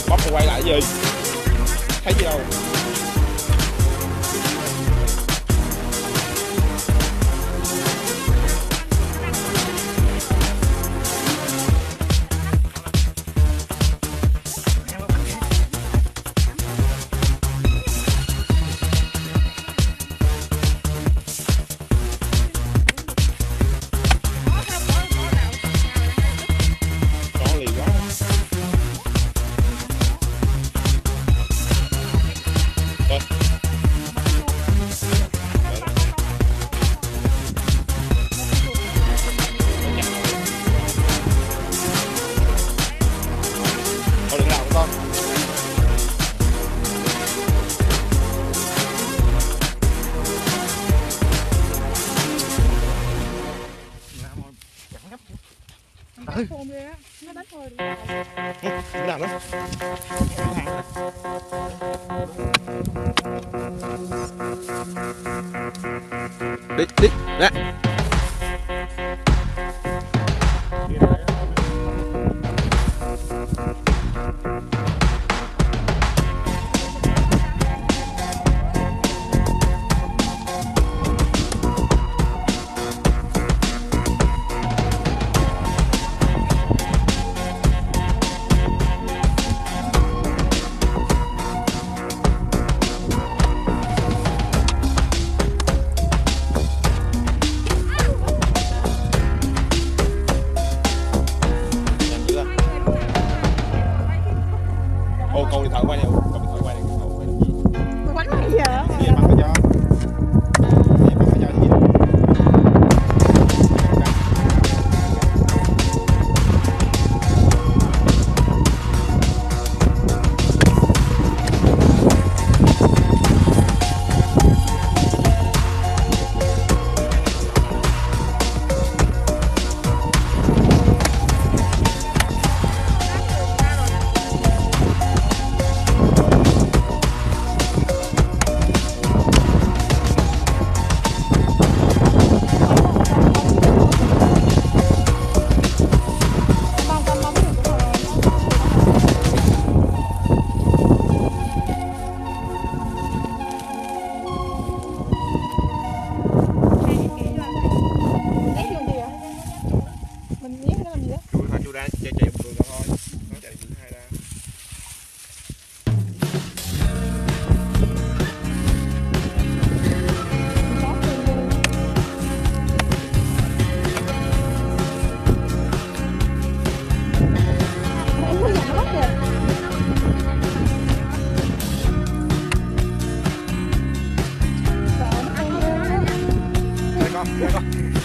Bóc quay lại gì? Thấy gì đâu. Phồn ghê á, nó đánh thôi. Cái nào đó. Đi, nè. Con điện thoại quay nè, con điện thoại quay nè, Tôi quánh cái gì vậy? gì bắn cho. Gì bắn cho gì đâu. Chú ra chạy một đường thôi, nó chạy cũng hay ra.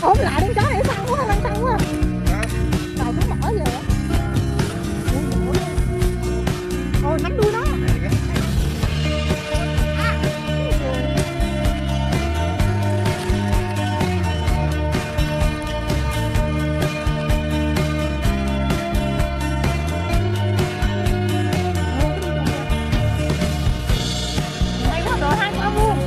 Ốm lại con chó này săn quá, đang săn quá. Đầu nó mỏ giờ. Ôi nắm đuôi nó. Đây có rồi 2 con luôn.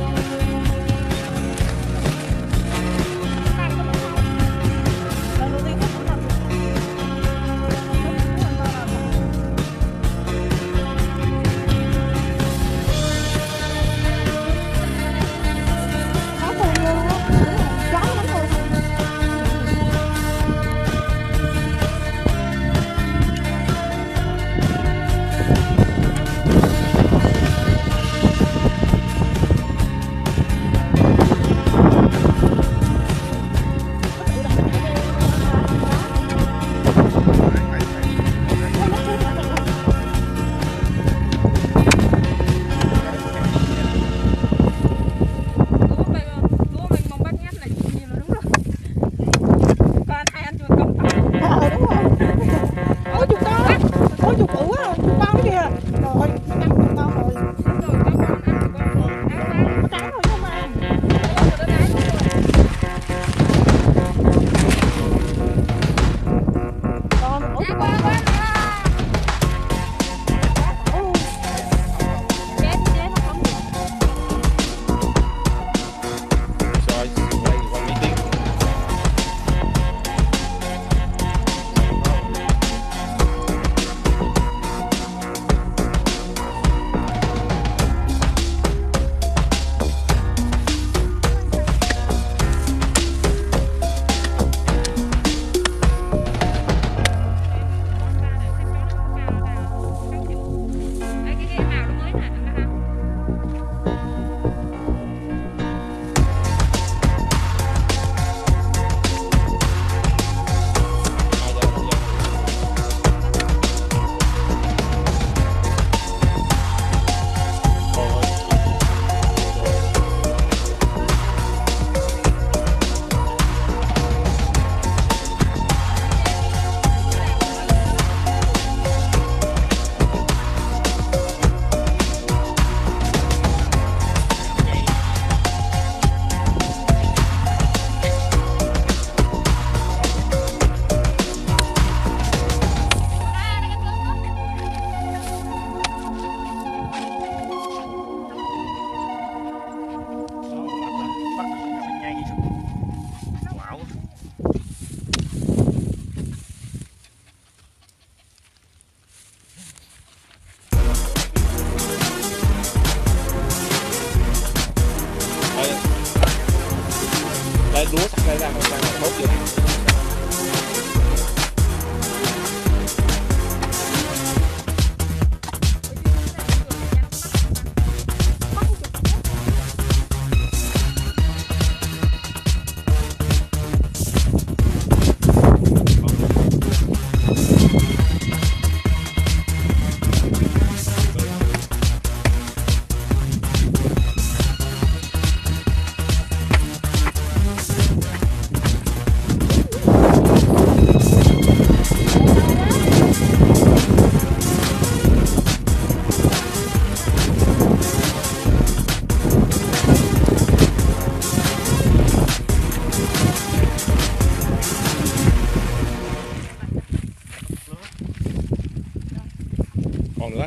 Còn nữa.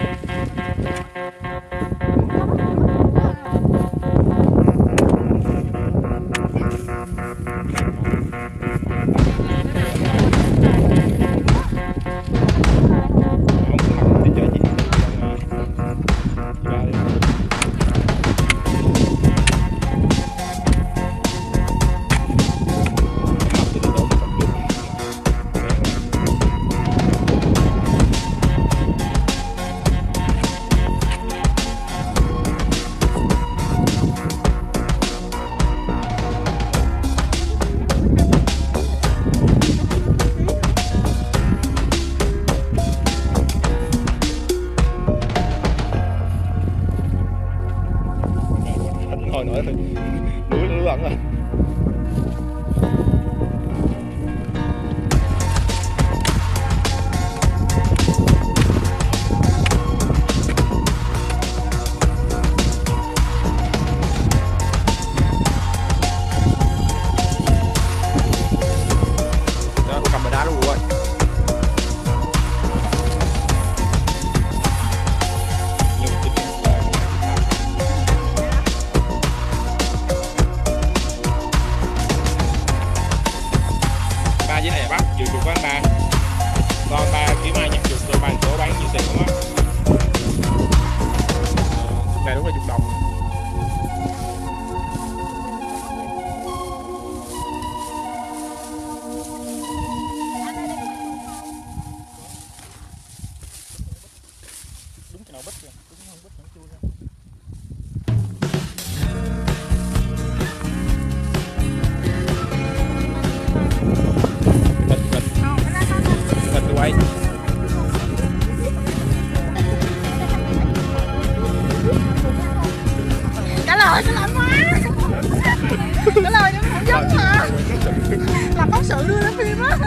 Thôi nữa thôi, lưỡi bẩn rồi. Đó, cầm bài đá luôn rồi. Với này bắt chịu chuột của anh ba, con ba kiếm ai nhặt chuột rồi bàn số bán nhiều tiền lắm á. Này đúng là chuột đồng. Đúng cái nào bích kìa, đúng không bích nó chui ra. Quay trả lời nó lạnh quá, trả lời nó không giống mà là phóng sự đưa lên phim á.